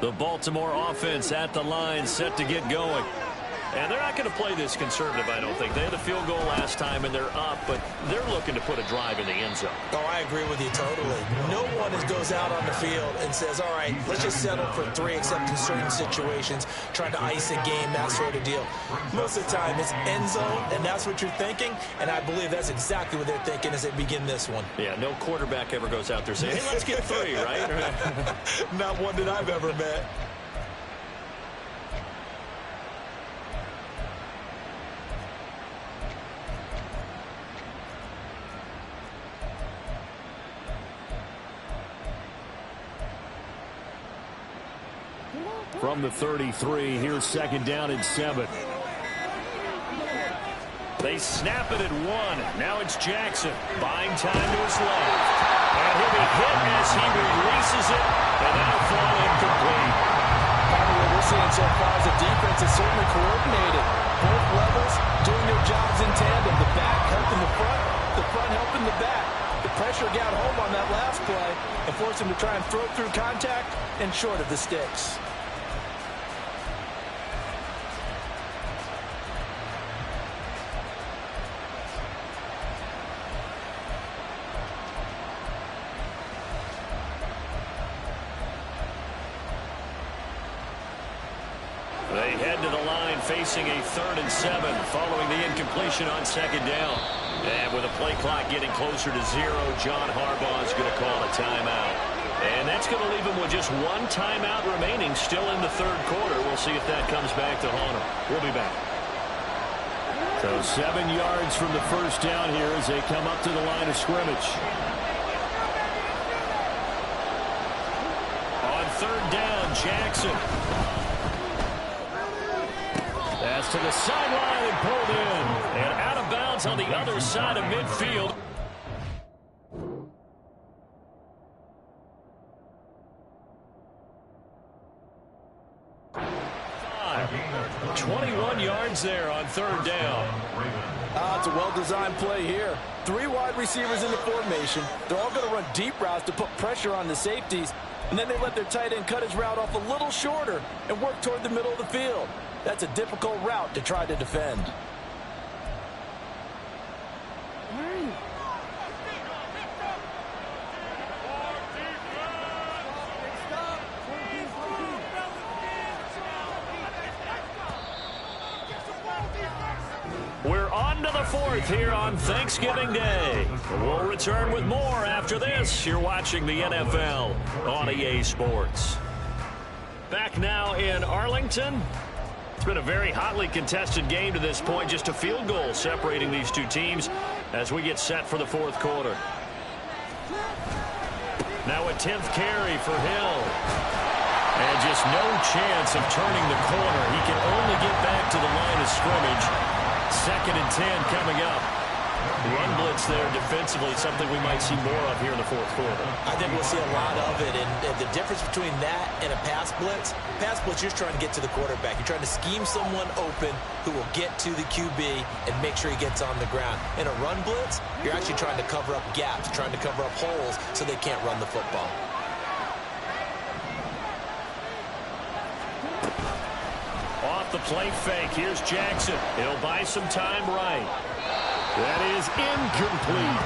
[SPEAKER 1] The Baltimore offense at the line, set to get going. And they're not going to play this conservative, I don't think. They had a field goal last time, and they're up, but they're looking to put a drive in the end zone.
[SPEAKER 2] Oh, I agree with you totally. No one goes out on the field and says, all right, let's just settle for 3, except in certain situations, trying to ice a game, that sort of deal. Most of the time, it's end zone, and that's what you're thinking, and I believe that's exactly what they're thinking as they begin this one.
[SPEAKER 1] Yeah, no quarterback ever goes out there saying, hey, let's get 3, right?
[SPEAKER 2] Not one that I've ever met.
[SPEAKER 4] From the 33, here's 2nd down and 7.
[SPEAKER 1] They snap it at 1. Now it's Jackson. Buying time to his left. And he'll be hit as he releases it. And that'll fall incomplete.
[SPEAKER 2] What we're seeing so far is the defense is certainly coordinated. Both levels doing their jobs in tandem. The back helping the front helping the back. The pressure got home on that last play and forced him to try and throw through contact and short of the sticks.
[SPEAKER 1] They head to the line facing a 3rd and 7 following the incompletion on 2nd down. And with a play clock getting closer to 0, John Harbaugh is going to call a timeout. And that's going to leave him with just 1 timeout remaining still in the 3rd quarter. We'll see if that comes back to haunt him. We'll be back.
[SPEAKER 4] So 7 yards from the first down here as they come up to the line of scrimmage.
[SPEAKER 1] On 3rd down, Jackson. That's to the sideline and pulled in. And out of bounds on the other side of midfield. Five. 21 yards there on 3rd down.
[SPEAKER 2] It's a well-designed play here. 3 wide receivers in the formation. They're all going to run deep routes to put pressure on the safeties. And then they let their tight end cut his route off a little shorter and work toward the middle of the field. That's a difficult route to try to defend.
[SPEAKER 1] We're on to the 4th here on Thanksgiving Day. We'll return with more after this. You're watching the NFL on EA Sports. Back now in Arlington. It's been a very hotly contested game to this point. Just a field goal separating these two teams as we get set for the 4th quarter. Now a 10th carry for Hill. And just no chance of turning the corner. He can only get back to the line of scrimmage. 2nd and 10 coming up. Run blitz there defensively, something we might see more of here in the 4th quarter.
[SPEAKER 2] I think we'll see a lot of it, and the difference between that and a pass blitz, you're just trying to get to the quarterback. You're trying to scheme someone open who will get to the QB and make sure he gets on the ground. In a run blitz, you're actually trying to cover up gaps, trying to cover up holes so they can't run the football.
[SPEAKER 1] Off the play fake, here's Jackson. He'll buy some time right. That is incomplete.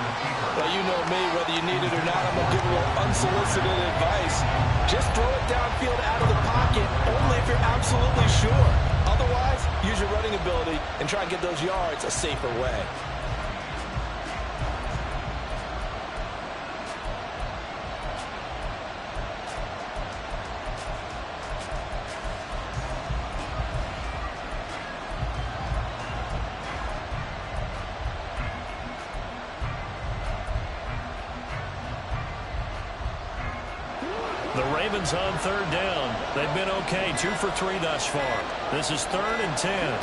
[SPEAKER 2] Well, you know me, whether you need it or not, I'm going to give a little unsolicited advice. Just throw it downfield out of the pocket, only if you're absolutely sure. Otherwise, use your running ability and try and get those yards a safer way.
[SPEAKER 1] The Ravens on 3rd down. They've been okay, 2 for 3 thus far. This is 3rd and 10.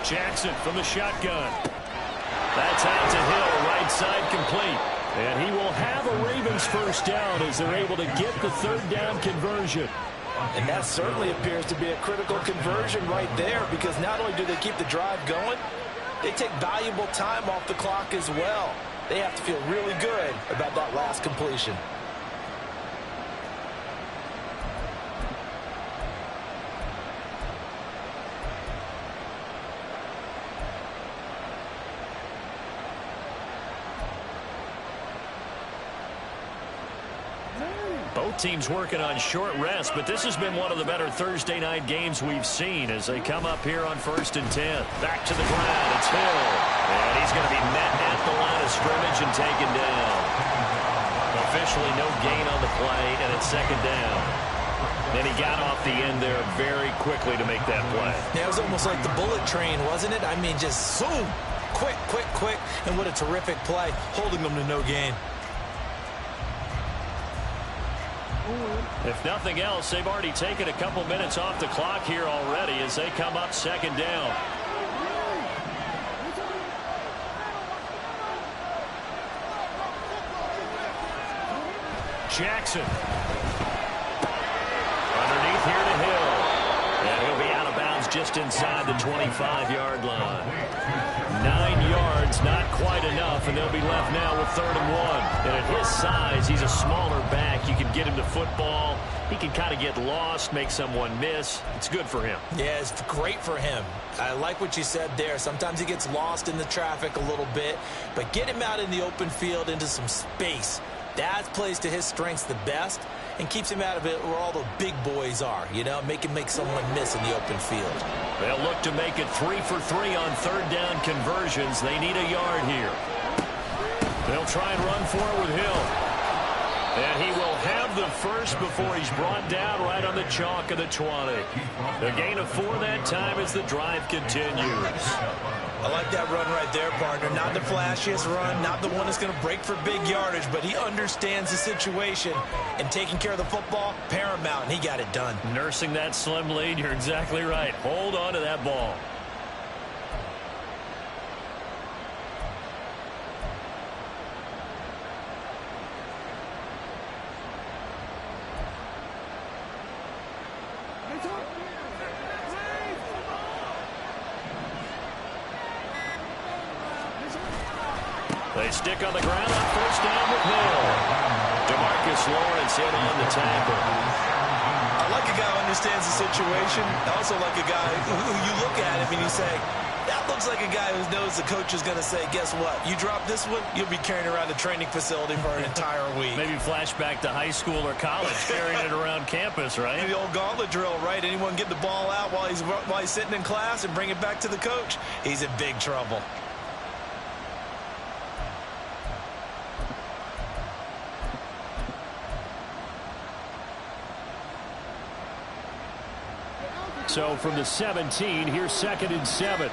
[SPEAKER 1] Jackson from the shotgun. That's out to Hill, right side complete. And he will have a Ravens first down as they're able to get the 3rd down conversion.
[SPEAKER 2] And that certainly appears to be a critical conversion right there, because not only do they keep the drive going, they take valuable time off the clock as well. They have to feel really good about that last completion.
[SPEAKER 1] Both teams working on short rest, but this has been one of the better Thursday night games we've seen as they come up here on 1st and 10. Back to the ground. It's Hill. And he's going to be met at the line of scrimmage and taken down. Officially no gain on the play, and it's 2nd down. And he got off the end there very quickly to make that play.
[SPEAKER 2] Yeah, it was almost like the bullet train, wasn't it? I mean, just zoom. Quick, quick, quick. And what a terrific play, holding them to no gain.
[SPEAKER 1] If nothing else, they've already taken a couple minutes off the clock here already as they come up 2nd down. Jackson. Underneath here to Hill. And he'll be out of bounds just inside the 25-yard line. 9 yards, not quite enough, and they'll be left now with 3rd and 1. And at his size, he's a smaller back. You can get him to football. He can kind of get lost, make someone miss. It's good for him. Yeah, it's great for him. I like what you said there. Sometimes he gets lost in the traffic a little bit, but get him out in the open field into some space. That plays to his strengths the best and keeps him out of it where all the big boys are, you know, make someone miss in the open field. They'll look to make it 3 for 3 on 3rd down conversions. They need a yard here. They'll try and run for it with Hill. And he will have the first before he's brought down right on the chalk of the 20. A gain of 4 that time as the drive continues. I like that run right there, partner. Not the flashiest run, not the one that's going to break for big yardage, but he understands the situation, and taking care of the football, paramount, and he got it done. Nursing that slim lead, you're exactly right. Hold on to that ball. They stick on the ground on 1st down with Hill. DeMarcus Lawrence in on the tackle. I like a guy who understands the situation. I also like a guy who you look at him and you say, that looks like a guy who knows the coach is going to say, guess what? You drop this one, you'll be carrying around the training facility for an entire week. Maybe flashback to high school or college, carrying it around campus, right? The old gauntlet drill, right? Anyone get the ball out while he's sitting in class and bring it back to the coach? He's in big trouble.
[SPEAKER 4] So from the 17, here's 2nd and 7.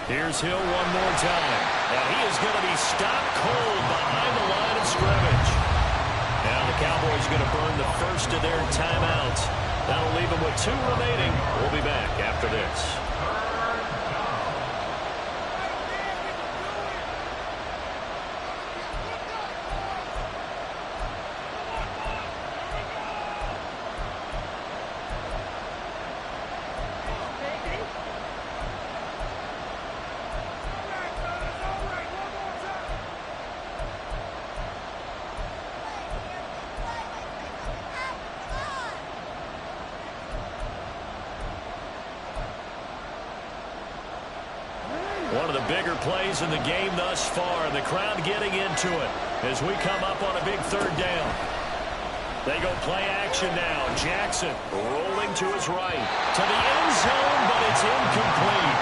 [SPEAKER 1] Here's Hill one more time. And he is going to be stopped cold behind the line of scrimmage. Now the Cowboys going to burn the first of their timeouts. That'll leave them with 2 remaining. We'll be back after this. One of the bigger plays in the game thus far, and the crowd getting into it as we come up on a big 3rd down. They go play action now. Jackson rolling to his right. To the end zone, but it's incomplete.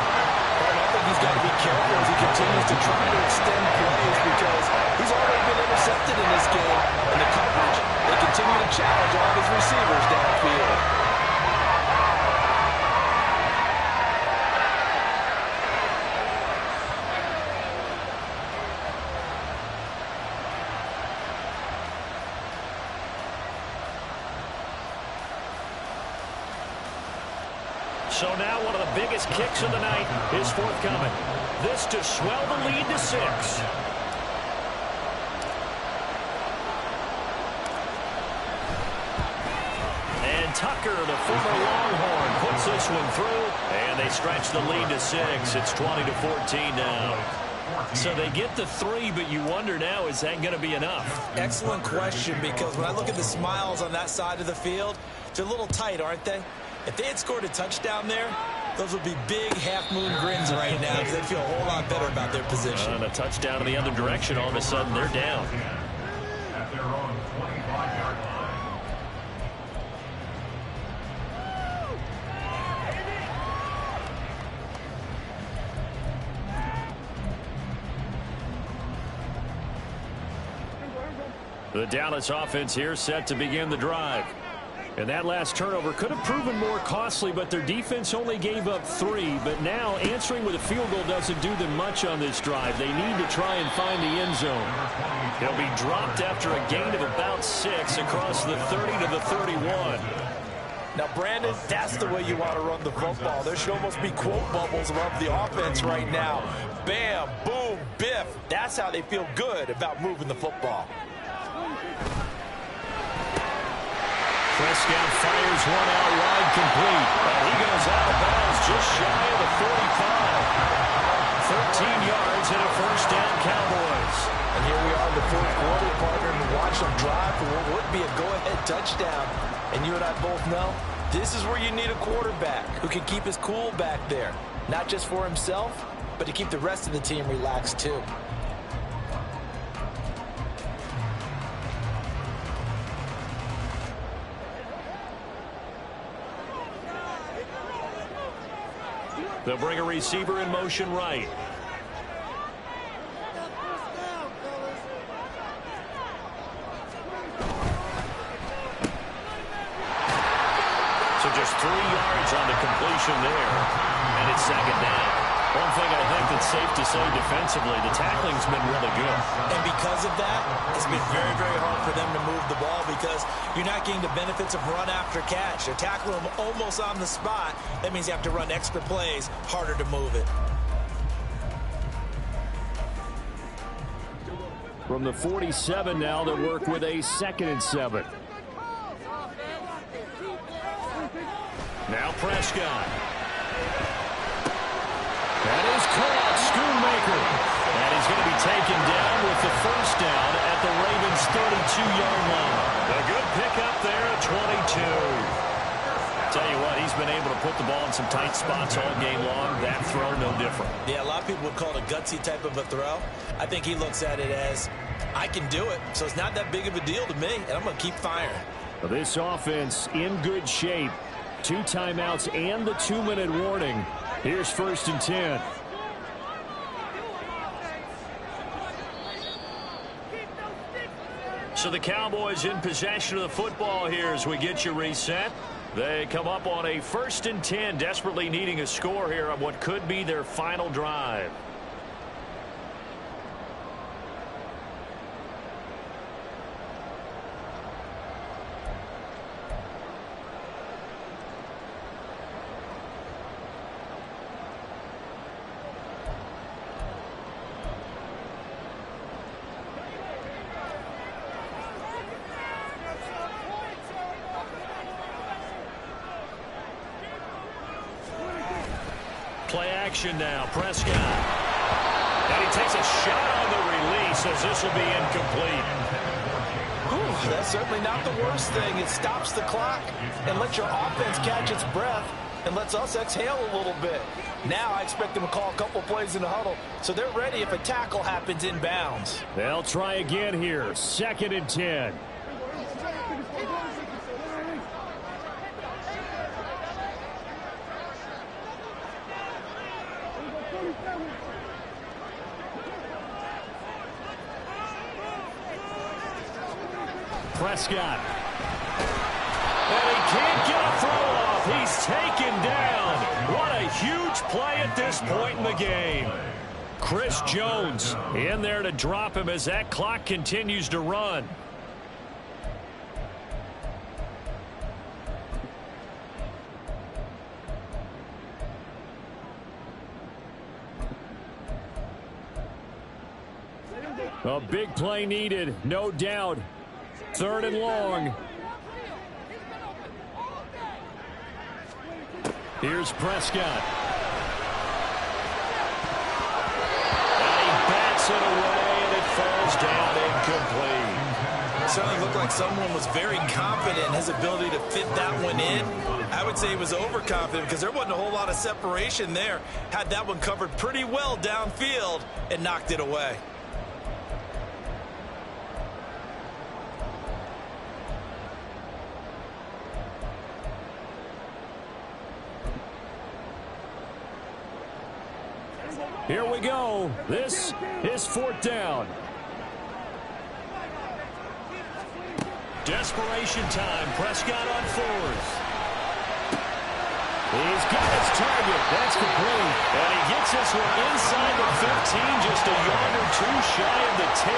[SPEAKER 2] Well, I think he's got to be careful as he continues to try to extend plays because he's already been intercepted in this game. And the coverage, they continue to challenge all of his receivers downfield.
[SPEAKER 1] So now one of the biggest kicks of the night is forthcoming. This to swell the lead to 6. And Tucker, the former Longhorn, puts this one through, and they stretch the lead to 6. It's 20-14 now. So they get the 3, but you wonder now, is that going to be enough?
[SPEAKER 2] Excellent question, because when I look at the smiles on that side of the field, they're a little tight, aren't they? If they had scored a touchdown there, Those would be big half-moon grins right now because they feel a whole lot better about their position.
[SPEAKER 1] And a touchdown in the other direction, all of a sudden they're down.
[SPEAKER 3] At their own 25-yard line.
[SPEAKER 1] The Dallas offense here set to begin the drive. And that last turnover could have proven more costly, but their defense only gave up 3. But now answering with a field goal doesn't do them much on this drive. They need to try and find the end zone. They'll be dropped after a gain of about 6 across the 30 to the 31.
[SPEAKER 2] Now, Brandon, that's the way you want to run the football. There should almost be quote bubbles above the offense right now. Bam, boom, biff. That's how they feel good about moving the football.
[SPEAKER 1] Prescott fires one out wide, complete. And he goes out of bounds just shy of the 45. 13 yards and a first down, Cowboys.
[SPEAKER 2] And here we are in the fourth quarter, partner, and watch them drive for what would be a go-ahead touchdown. And you and I both know this is where you need a quarterback who can keep his cool back there. Not just for himself, but to keep the rest of the team relaxed too.
[SPEAKER 1] They'll bring a receiver in motion right. So just 3 yards on the completion there. And it's second down. One thing I think that's safe to say defensively, the tackling's been really good.
[SPEAKER 2] And because of that, it's been very, very hard for them to move the ball because you're not getting the benefits of run after catch. They're tackling them almost on the spot. That means you have to run extra plays, harder to move it.
[SPEAKER 4] From the 47 now, they'll work with a 2nd and 7.
[SPEAKER 1] Now Prescott. That is caught. Schoonmaker. And he's going to be taken down with the first down at the Ravens' 32-yard line. A good pickup there at 22. Tell you what, he's been able to put the ball in some tight spots all game long. That throw, no different.
[SPEAKER 2] Yeah, a lot of people would call it a gutsy type of a throw. I think he looks at it as, I can do it, so it's not that big of a deal to me, and I'm going to keep firing.
[SPEAKER 4] This offense in good shape. 2 timeouts and the 2-minute warning. Here's 1st and 10.
[SPEAKER 1] So the Cowboys in possession of the football here as we get you reset. They come up on a 1st and 10, desperately needing a score here on what could be their final drive. Play action now. Prescott. And he takes a shot on the release as this will be incomplete.
[SPEAKER 2] Whew, that's certainly not the worst thing. It stops the clock and lets your offense catch its breath and lets us exhale a little bit. Now I expect them to call a couple plays in the huddle so they're ready if a tackle happens inbounds.
[SPEAKER 4] They'll try again here. 2nd and 10. Prescott.
[SPEAKER 1] And he can't get a throw off. He's taken down. What a huge play at this point in the game. Chris Jones in there to drop him as that clock continues to run.
[SPEAKER 4] A big play needed, no doubt. 3rd and long. Here's Prescott. And he bats it away, and it falls down incomplete.
[SPEAKER 2] certainly looked like someone was very confident in his ability to fit that one in. I would say he was overconfident because there wasn't a whole lot of separation there. Had that one covered pretty well downfield and knocked it away.
[SPEAKER 4] Here we go. This is 4th down.
[SPEAKER 1] Desperation time. Prescott on 4th. He's got his target. That's complete. And he gets this one inside the 15, just a yard or two shy of the 10.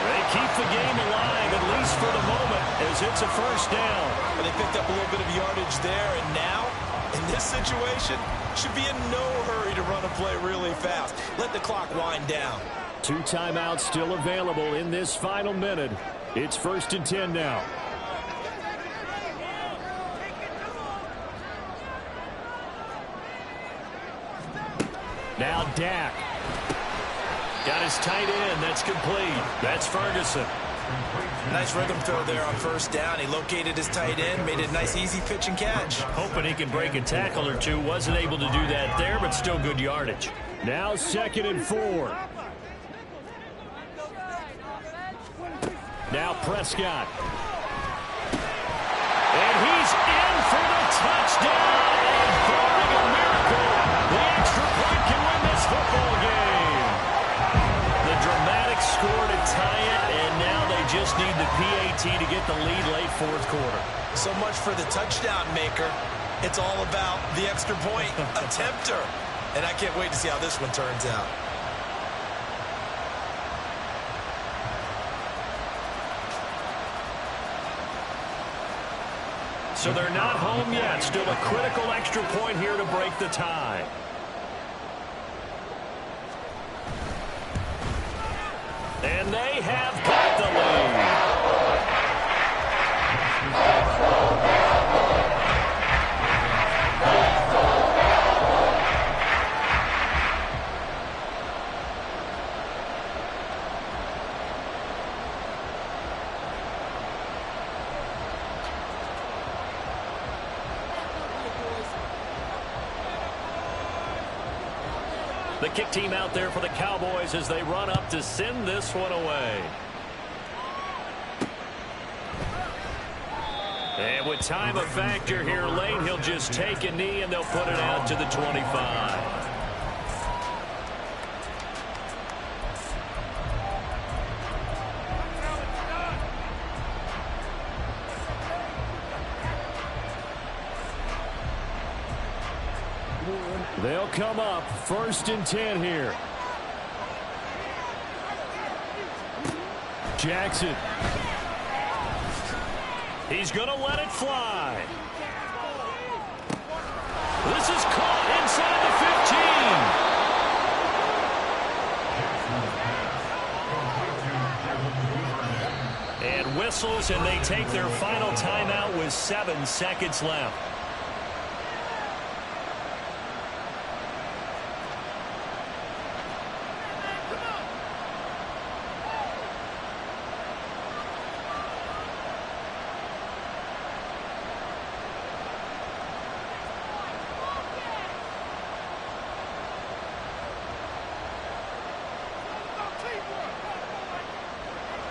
[SPEAKER 1] They keep the game alive, at least for the moment, as it's a 1st down.
[SPEAKER 2] Well, they picked up a little bit of yardage there, and now, in this situation, should be in no hurry to run a play really fast. Let the clock wind down.
[SPEAKER 4] 2 timeouts still available in this final minute. It's 1st and 10 now. Now Dak.
[SPEAKER 1] Got his tight end. That's complete. That's Ferguson.
[SPEAKER 2] Nice rhythm throw there on 1st down. He located his tight end, made it a nice, easy pitch and catch.
[SPEAKER 1] Hoping he can break a tackle or two. Wasn't able to do that there, but still good yardage.
[SPEAKER 4] Now 2nd and 4. Now Prescott.
[SPEAKER 1] And he's in for the touchdown. And barring a miracle, the extra point can win this football game. The dramatic score to tie it, and now they just need the PAT to get the lead late 4th quarter.
[SPEAKER 2] So much for the touchdown maker. It's all about the extra point attempter. And I can't wait to see how this one turns out.
[SPEAKER 1] So they're not home yet. Still a critical extra point here to break the tie. And they have got the lead. The kick team out there for the Cowboys as they run up to send this one away. And with time a factor here late, he'll just take a knee and they'll put it out to the 25.
[SPEAKER 4] They'll come up 1st and 10 here. Jackson.
[SPEAKER 1] He's going to let it fly. This is caught inside the 15. And whistles, and they take their final timeout with 7 seconds left.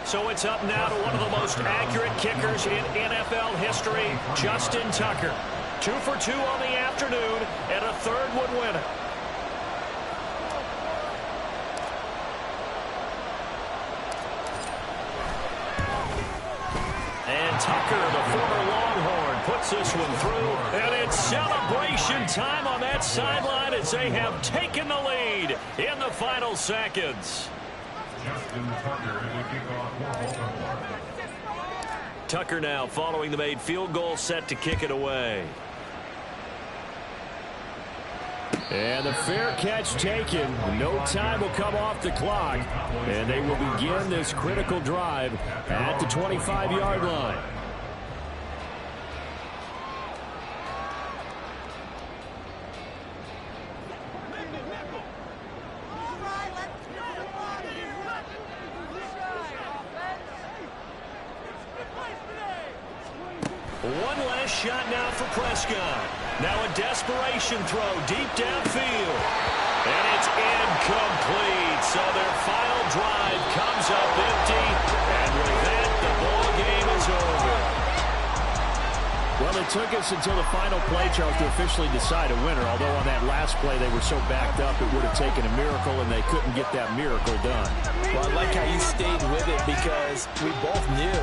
[SPEAKER 1] So it's up now to one of the most accurate kickers in NFL history, Justin Tucker. 2 for 2 on the afternoon, and a 3rd would win it. And Tucker, the former Longhorn, puts this one through. And it's celebration time on that sideline as they have taken the lead in the final seconds. Tucker now following the made field goal, set to kick it away.
[SPEAKER 4] And the fair catch taken. No time will come off the clock. And they will begin this critical drive at the 25-yard line.
[SPEAKER 1] One last shot now for Prescott. Now a desperation throw deep downfield. And it's incomplete. So their final drive comes up empty. And with that, the ball game is over.
[SPEAKER 4] Well, it took us until the final play, Charles, to officially decide a winner. Although on that last play they were so backed up, it would have taken a miracle, and they couldn't get that miracle done.
[SPEAKER 2] Well, I like how you stayed with it because we both knew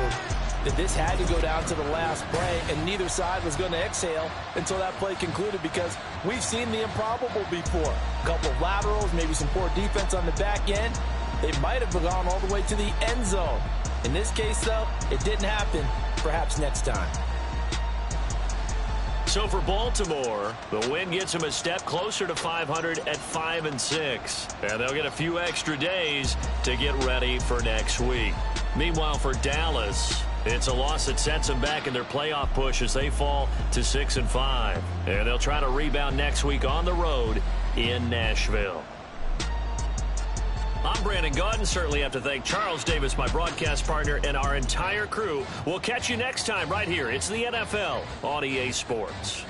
[SPEAKER 2] that this had to go down to the last play, and neither side was going to exhale until that play concluded because we've seen the improbable before. A couple of laterals, maybe some poor defense on the back end. They might have gone all the way to the end zone. In this case, though, it didn't happen. Perhaps next time.
[SPEAKER 1] So for Baltimore, the win gets them a step closer to 500 at 5-6. And they'll get a few extra days to get ready for next week. Meanwhile, for Dallas, it's a loss that sets them back in their playoff push as they fall to 6-5. And they'll try to rebound next week on the road in Nashville. I'm Brandon Gaudin. Certainly have to thank Charles Davis, my broadcast partner, and our entire crew. We'll catch you next time right here. It's the NFL on EA Sports.